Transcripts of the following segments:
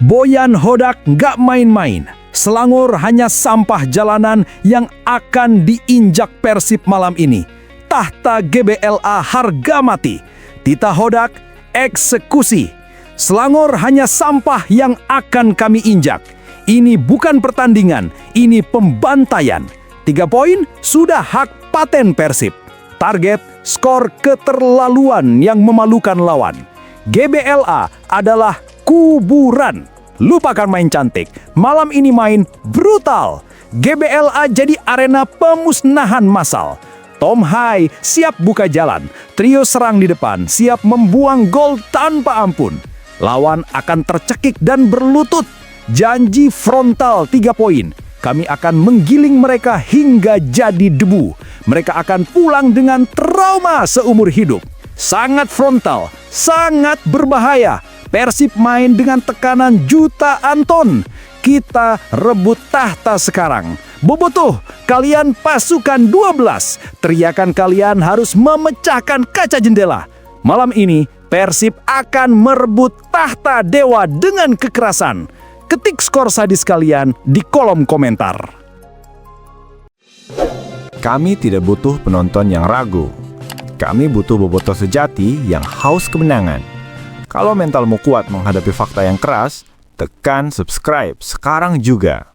Boyan Hodak nggak main-main. Selangor hanya sampah jalanan yang akan diinjak Persib malam ini. Tahta GBLA harga mati. Tita Hodak eksekusi. Selangor hanya sampah yang akan kami injak. Ini bukan pertandingan, ini pembantaian. 3 poin sudah hak paten Persib. Target skor keterlaluan yang memalukan lawan. GBLA adalah kuburan. Lupakan main cantik. Malam ini main brutal. GBLA jadi arena pemusnahan massal. Tom Hai siap buka jalan. Trio serang di depan siap membuang gol tanpa ampun. Lawan akan tercekik dan berlutut. Janji frontal 3 poin. Kami akan menggiling mereka hingga jadi debu. Mereka akan pulang dengan trauma seumur hidup. Sangat frontal, sangat berbahaya. Persib main dengan tekanan jutaan ton. Kita rebut tahta sekarang. Bobotoh, kalian pasukan 12. Teriakan kalian harus memecahkan kaca jendela. Malam ini, Persib akan merebut tahta dewa dengan kekerasan. Ketik skor sadis kalian di kolom komentar. Kami tidak butuh penonton yang ragu. Kami butuh bobotoh sejati yang haus kemenangan. Kalau mentalmu kuat menghadapi fakta yang keras, tekan subscribe sekarang juga.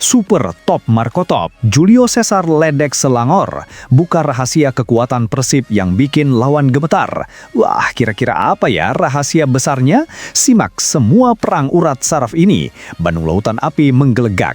Super top Marco Top, Julio Cesar ledek Selangor. Buka rahasia kekuatan Persib yang bikin lawan gemetar. Wah, kira-kira apa ya rahasia besarnya? Simak semua perang urat saraf ini. Bandung Lautan Api menggelegak.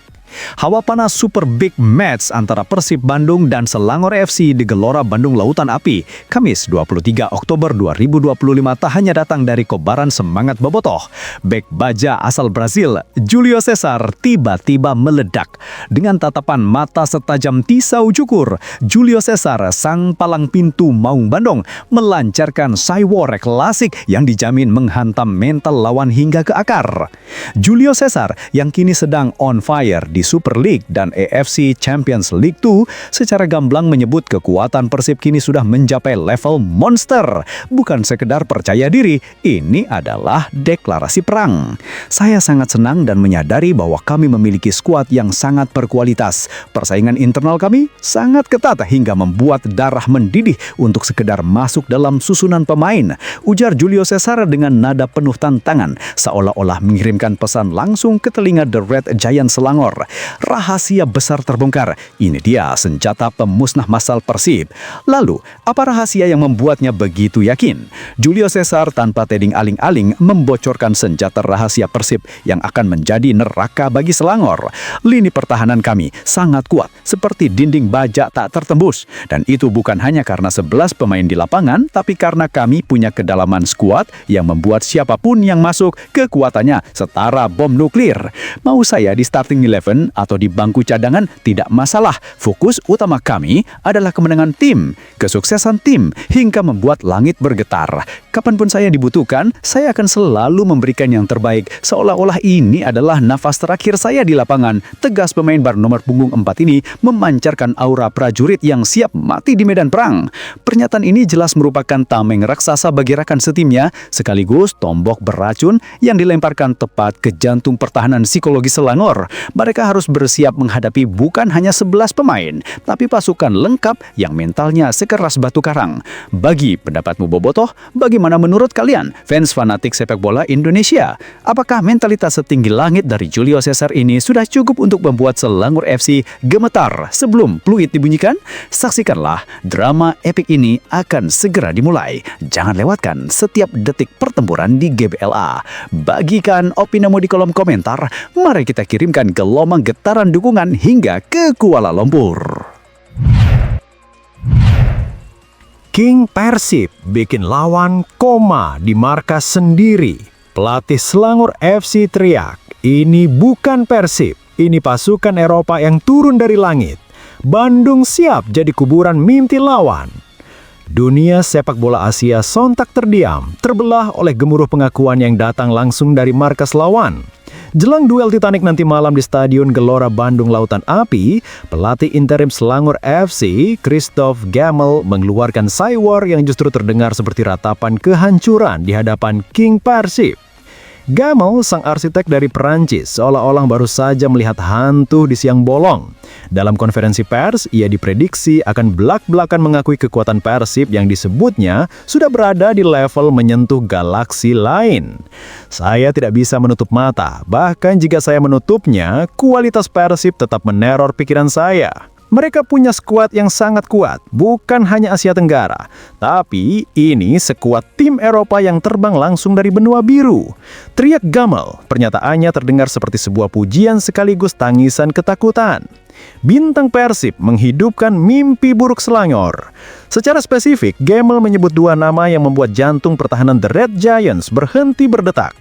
Hawa panas super big match antara Persib Bandung dan Selangor FC di Gelora Bandung Lautan Api, Kamis 23 Oktober 2025 tak hanya datang dari kobaran semangat bobotoh. Bek baja asal Brazil, Julio Cesar tiba-tiba meledak. Dengan tatapan mata setajam tisau cukur, Julio Cesar, sang palang pintu Maung Bandung, melancarkan Cywar klasik yang dijamin menghantam mental lawan hingga ke akar. Julio Cesar yang kini sedang on fire di Super League dan AFC Champions League 2 secara gamblang menyebut kekuatan Persib kini sudah mencapai level monster. Bukan sekedar percaya diri, ini adalah deklarasi perang. Saya sangat senang dan menyadari bahwa kami memiliki skuad yang sangat berkualitas. Persaingan internal kami sangat ketat hingga membuat darah mendidih untuk sekedar masuk dalam susunan pemain. Ujar Julio Cesar dengan nada penuh tantangan, seolah-olah mengirimkan pesan langsung ke telinga The Red Giant Selangor. Rahasia besar terbongkar. Ini dia senjata pemusnah massal Persib. Lalu, apa rahasia yang membuatnya begitu yakin? Julio Cesar tanpa teding aling-aling membocorkan senjata rahasia Persib yang akan menjadi neraka bagi Selangor. Lini pertahanan kami sangat kuat, seperti dinding baja tak tertembus. Dan itu bukan hanya karena 11 pemain di lapangan, tapi karena kami punya kedalaman skuad yang membuat siapapun yang masuk kekuatannya setara bom nuklir. Mau saya di starting 11 atau di bangku cadangan tidak masalah. Fokus utama kami adalah kemenangan tim, kesuksesan tim, hingga membuat langit bergetar. Kapanpun saya dibutuhkan, saya akan selalu memberikan yang terbaik. Seolah-olah ini adalah nafas terakhir saya di lapangan. Tegas pemain bernomor punggung 4 ini memancarkan aura prajurit yang siap mati di medan perang. Pernyataan ini jelas merupakan tameng raksasa bagi rekan setimnya, sekaligus tombok beracun yang dilemparkan tepat ke jantung pertahanan psikologi Selangor. Mereka harus bersiap menghadapi bukan hanya 11 pemain, tapi pasukan lengkap yang mentalnya sekeras batu karang. Bagi pendapatmu bobotoh, bagaimana menurut kalian, fans fanatik sepak bola Indonesia? Apakah mentalitas setinggi langit dari Julio Cesar ini sudah cukup untuk membuat Selangor FC gemetar sebelum peluit dibunyikan? Saksikanlah drama epik ini akan segera dimulai. Jangan lewatkan setiap detik pertempuran di GBLA. Bagikan opinimu di kolom komentar. Mari kita kirimkan gelombang getaran dukungan hingga ke Kuala Lumpur. King Persib bikin lawan koma di markas sendiri. Pelatih Selangor FC teriak, ini bukan Persib, ini pasukan Eropa yang turun dari langit. Bandung siap jadi kuburan mimpi lawan. Dunia sepak bola Asia sontak terdiam, terbelah oleh gemuruh pengakuan yang datang langsung dari markas lawan. Jelang duel Titanic nanti malam di Stadion Gelora Bandung Lautan Api, pelatih interim Selangor FC, Christophe Gamel, mengeluarkan cywar yang justru terdengar seperti ratapan kehancuran di hadapan King Persib. Gamel, sang arsitek dari Perancis, seolah-olah baru saja melihat hantu di siang bolong. Dalam konferensi pers, ia diprediksi akan belak-belakan mengakui kekuatan Persib yang disebutnya sudah berada di level menyentuh galaksi lain. Saya tidak bisa menutup mata, bahkan jika saya menutupnya, kualitas Persib tetap meneror pikiran saya. Mereka punya skuad yang sangat kuat, bukan hanya Asia Tenggara, tapi ini sekuat tim Eropa yang terbang langsung dari benua biru. Teriak Gamel, pernyataannya terdengar seperti sebuah pujian sekaligus tangisan ketakutan. Bintang Persib menghidupkan mimpi buruk Selangor. Secara spesifik, Gamel menyebut dua nama yang membuat jantung pertahanan The Red Giants berhenti berdetak.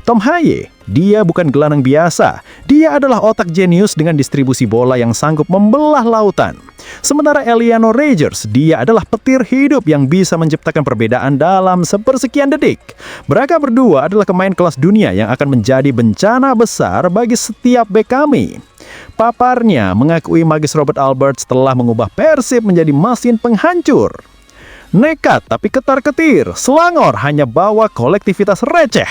Tom Haye, dia bukan gelandang biasa. Dia adalah otak jenius dengan distribusi bola yang sanggup membelah lautan. Sementara Eliano Rogers, dia adalah petir hidup yang bisa menciptakan perbedaan dalam sepersekian detik. Mereka berdua adalah pemain kelas dunia yang akan menjadi bencana besar bagi setiap bek kami. Paparnya mengakui magis Robert Alberts telah mengubah Persib menjadi mesin penghancur. Nekat tapi ketar-ketir, Selangor hanya bawa kolektivitas receh.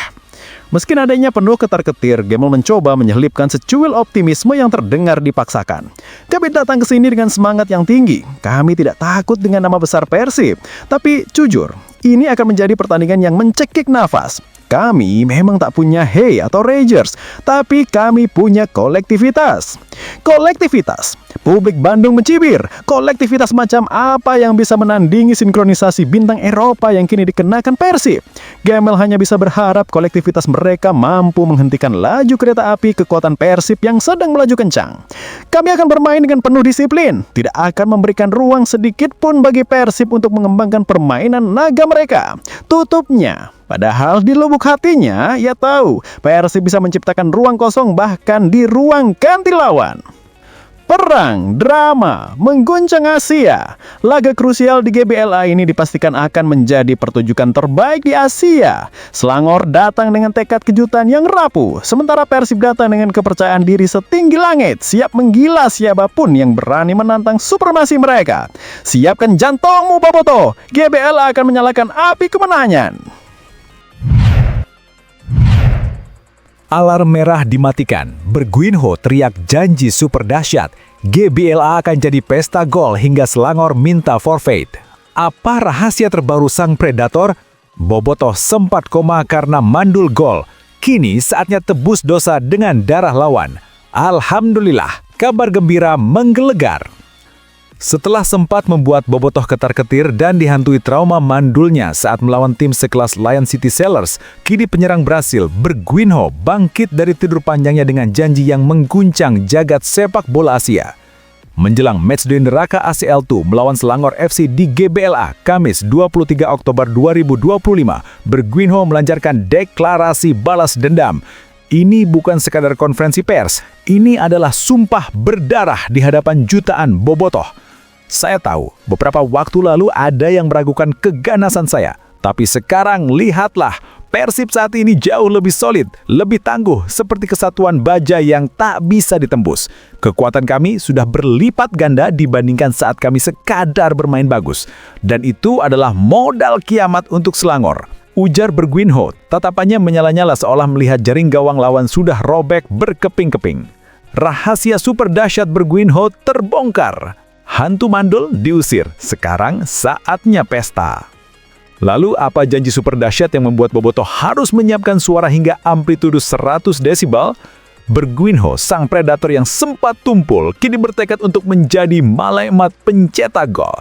Meski nadanya penuh ketar-ketir, Gamel mencoba menyelipkan secuil optimisme yang terdengar dipaksakan. Kami datang ke sini dengan semangat yang tinggi. Kami tidak takut dengan nama besar Persib. Tapi jujur, ini akan menjadi pertandingan yang mencekik nafas. Kami memang tak punya Hey atau Rangers, tapi kami punya kolektivitas. Kolektivitas. Publik Bandung mencibir. Kolektivitas macam apa yang bisa menandingi sinkronisasi bintang Eropa yang kini dikenakan Persib? Gamel hanya bisa berharap kolektivitas mereka mampu menghentikan laju kereta api kekuatan Persib yang sedang melaju kencang. Kami akan bermain dengan penuh disiplin. Tidak akan memberikan ruang sedikit pun bagi Persib untuk mengembangkan permainan naga mereka. Tutupnya. Padahal di lubuk hatinya, ia tahu Persib bisa menciptakan ruang kosong bahkan di ruang ganti lawan. Perang, drama, mengguncang Asia. Laga krusial di GBLA ini dipastikan akan menjadi pertunjukan terbaik di Asia. Selangor datang dengan tekad kejutan yang rapuh, sementara Persib datang dengan kepercayaan diri setinggi langit, siap menggila siapapun yang berani menantang supremasi mereka. Siapkan jantungmu, Boboto. GBLA akan menyalakan api kemenangan. Alarm merah dimatikan, Berguinho teriak janji super dahsyat, GBLA akan jadi pesta gol hingga Selangor minta forfeit. Apa rahasia terbaru sang predator? Bobotoh sempat koma karena mandul gol. Kini saatnya tebus dosa dengan darah lawan. Alhamdulillah, kabar gembira menggelegar. Setelah sempat membuat Bobotoh ketar-ketir dan dihantui trauma mandulnya saat melawan tim sekelas Lion City Sailors, kini penyerang Brasil Berguinho bangkit dari tidur panjangnya dengan janji yang mengguncang jagat sepak bola Asia. Menjelang matchday neraka ACL2 melawan Selangor FC di GBLA, Kamis 23 Oktober 2025, Berguinho melancarkan deklarasi balas dendam. Ini bukan sekadar konferensi pers, ini adalah sumpah berdarah di hadapan jutaan bobotoh. Saya tahu, beberapa waktu lalu ada yang meragukan keganasan saya. Tapi sekarang lihatlah, Persib saat ini jauh lebih solid, lebih tangguh, seperti kesatuan baja yang tak bisa ditembus. Kekuatan kami sudah berlipat ganda dibandingkan saat kami sekadar bermain bagus. Dan itu adalah modal kiamat untuk Selangor. Ujar Berguinho, tatapannya menyala-nyala seolah melihat jaring gawang lawan sudah robek berkeping-keping. Rahasia super dahsyat Berguinho terbongkar. Hantu mandul diusir, sekarang saatnya pesta. Lalu apa janji super dahsyat yang membuat Bobotoh harus menyiapkan suara hingga amplitudo 100 desibel? Berguinho, sang predator yang sempat tumpul, kini bertekad untuk menjadi malaikat pencetak gol.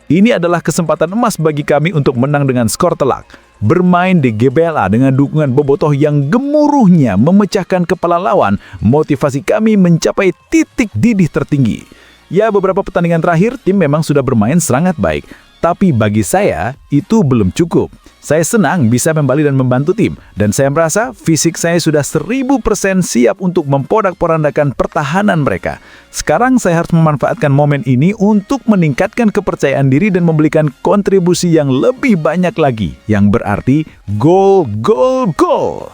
Ini adalah kesempatan emas bagi kami untuk menang dengan skor telak. Bermain di GBLA dengan dukungan Bobotoh yang gemuruhnya memecahkan kepala lawan, motivasi kami mencapai titik didih tertinggi. Ya, beberapa pertandingan terakhir tim memang sudah bermain sangat baik. Tapi bagi saya, itu belum cukup. Saya senang bisa kembali dan membantu tim, dan saya merasa fisik saya sudah 1000% siap untuk memporak-porandakan pertahanan mereka. Sekarang saya harus memanfaatkan momen ini untuk meningkatkan kepercayaan diri dan memberikan kontribusi yang lebih banyak lagi, yang berarti gol, gol, gol.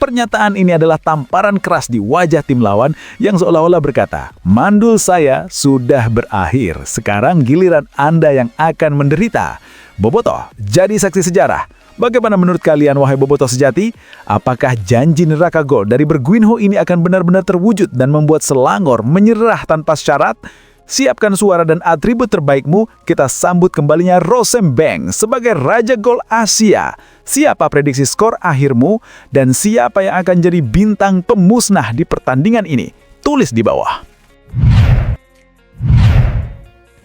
Pernyataan ini adalah tamparan keras di wajah tim lawan yang seolah-olah berkata, "Mandul saya sudah berakhir, sekarang giliran Anda yang akan menderita." Bobotoh jadi saksi sejarah. Bagaimana menurut kalian, wahai Bobotoh sejati? Apakah janji neraka gol dari Berguinho ini akan benar-benar terwujud dan membuat Selangor menyerah tanpa syarat? Siapkan suara dan atribut terbaikmu, kita sambut kembalinya Rosenbeng sebagai Raja Gol Asia. Siapa prediksi skor akhirmu dan siapa yang akan jadi bintang pemusnah di pertandingan ini? Tulis di bawah.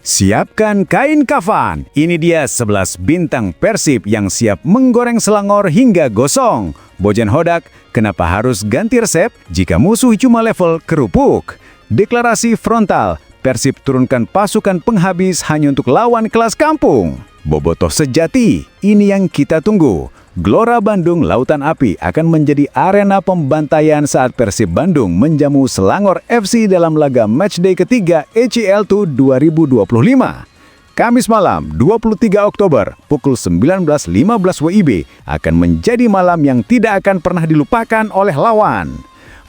Siapkan kain kafan. Ini dia 11 bintang Persib yang siap menggoreng Selangor hingga gosong. Bojan Hodak, kenapa harus ganti resep jika musuh cuma level kerupuk? Deklarasi frontal. Persib turunkan pasukan penghabis hanya untuk lawan kelas kampung. Bobotoh sejati, ini yang kita tunggu. Gelora Bandung Lautan Api akan menjadi arena pembantaian saat Persib Bandung menjamu Selangor FC dalam laga matchday ketiga ECL 2 2025. Kamis malam 23 Oktober pukul 19.15 WIB akan menjadi malam yang tidak akan pernah dilupakan oleh lawan.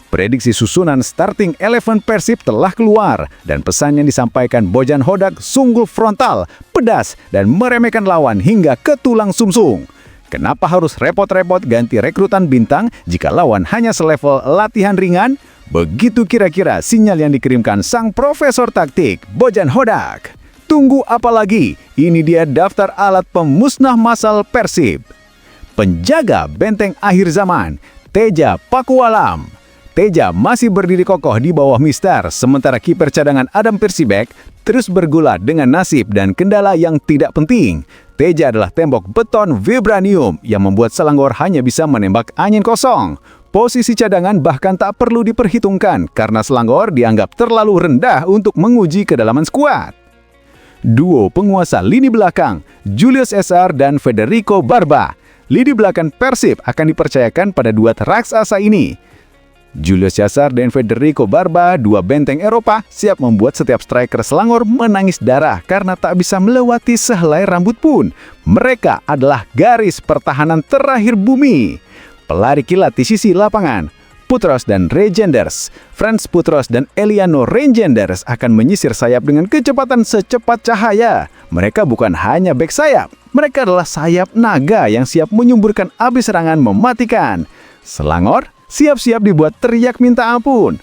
Prediksi susunan starting 11 Persib telah keluar dan pesan yang disampaikan Bojan Hodak sungguh frontal, pedas, dan meremehkan lawan hingga ke tulang sumsum. Kenapa harus repot-repot ganti rekrutan bintang jika lawan hanya selevel latihan ringan? Begitu kira-kira sinyal yang dikirimkan sang profesor taktik, Bojan Hodak. Tunggu apa lagi? Ini dia daftar alat pemusnah massal Persib. Penjaga benteng akhir zaman, Teja Pakualam. Teja masih berdiri kokoh di bawah Mister, sementara kiper cadangan Adam Persibek terus bergulat dengan nasib dan kendala yang tidak penting. Teja adalah tembok beton vibranium yang membuat Selangor hanya bisa menembak angin kosong. Posisi cadangan bahkan tak perlu diperhitungkan karena Selangor dianggap terlalu rendah untuk menguji kedalaman skuad. Duo penguasa lini belakang, Julius Esar dan Federico Barba. Lini belakang Persib akan dipercayakan pada dua raksasa ini. Julius Esar dan Federico Barba, dua benteng Eropa, siap membuat setiap striker Selangor menangis darah karena tak bisa melewati sehelai rambut pun. Mereka adalah garis pertahanan terakhir bumi. Pelari kilat di sisi lapangan, Putros dan Regenders. Franz Putros dan Eliano Regenders akan menyisir sayap dengan kecepatan secepat cahaya. Mereka bukan hanya bek sayap, mereka adalah sayap naga yang siap menyumburkan api serangan mematikan. Selangor siap-siap dibuat teriak minta ampun.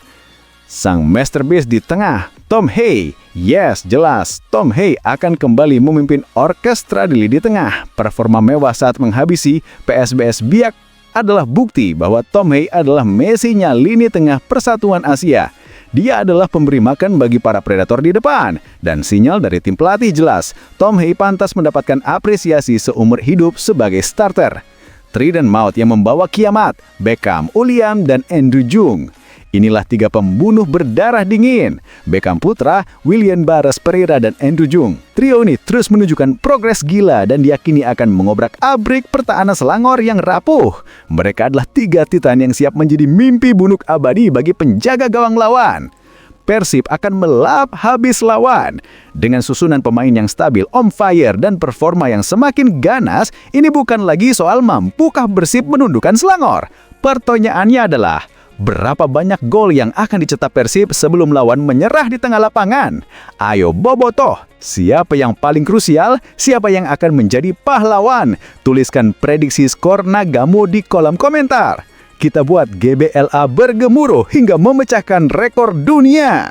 Sang masterpiece di tengah, Tom Hey. Yes, jelas, Tom Hey akan kembali memimpin orkestra di lini tengah. Performa mewah saat menghabisi PSBS Biak adalah bukti bahwa Tom Hey adalah Messi-nya lini tengah Persatuan Asia. Dia adalah pemberi makan bagi para predator di depan. Dan sinyal dari tim pelatih jelas, Tom Hey pantas mendapatkan apresiasi seumur hidup sebagai starter. Trident Maut yang membawa kiamat, Beckham, Uliam, dan Andrew Jung. Inilah tiga pembunuh berdarah dingin. Beckham Putra, William Barres Pereira, dan Andrew Jung. Trio ini terus menunjukkan progres gila dan diyakini akan mengobrak-abrik pertahanan Selangor yang rapuh. Mereka adalah tiga titan yang siap menjadi mimpi bunuh abadi bagi penjaga gawang lawan. Persib akan melap habis lawan. Dengan susunan pemain yang stabil, on fire, dan performa yang semakin ganas, ini bukan lagi soal mampukah Persib menundukkan Selangor. Pertanyaannya adalah, berapa banyak gol yang akan dicetak Persib sebelum lawan menyerah di tengah lapangan? Ayo Bobotoh, siapa yang paling krusial? Siapa yang akan menjadi pahlawan? Tuliskan prediksi skor nagamu di kolom komentar. Kita buat GBLA bergemuruh hingga memecahkan rekor dunia.